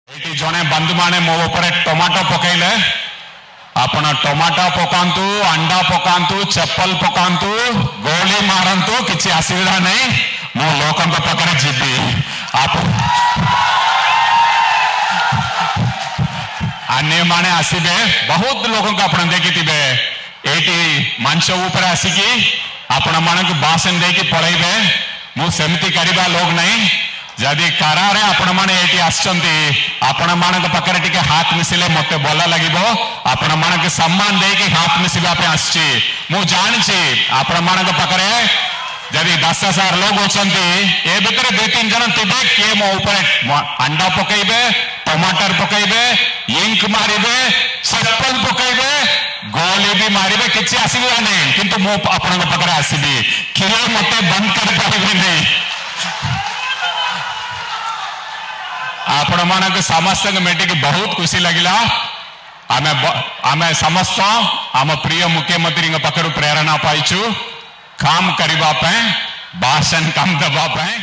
ଏଠି ଜଣେ ବନ୍ଧୁ ମାନେ ମୋ ଉପରେ ଟମାଟୋ ପକେଇଲେ ଆପଣ ଟମାଟୋ ପକାନ୍ତୁ अंडा ପକାନ୍ତୁ ଚପଲ ପକାନ୍ତୁ ଗୋଳି ମାରନ୍ତୁ କିଛି ଅସୁବିଧା ନାହିଁ ମୁଁ ଲୋକଙ୍କ ପାଖରେ ଯିବି अन्य माने आसीबे बहुत लोगों को आपण देखिथिबे एटी मंच ऊपर आसिकी आपण मानक भाषण देकी पळैबे मु सेमती करिबा लोग नहीं जदि कारारे आपण माने एटी आछंती आपण मानक पकरे टिके हाथ मिसिले मते बोला लागिबो आपण मानक सम्मान देकी हाथ मिसिबा पे आछी मु जानछि आपण मानक पकरे जदि 10,000 लोग होचंती ए भितर 2-3 जन थिबे के मो ऊपर अंडा पकैबे टमाटर पकैबे इंक मारिबे चप्पल पकैबे गोली भी मारिबे किछि असुविधा नहीं किंतु मो आपण पकरे आसीबी किरे मते बंद कर पारिबे नहीं आपण मानक समस्त मेटिक बहुत खुशी लगिला आमे समस्त आम प्रिय मुख्यमंत्री पकड़ प्रेरणा पाइछु काम करने भाषण कम दबा पाए।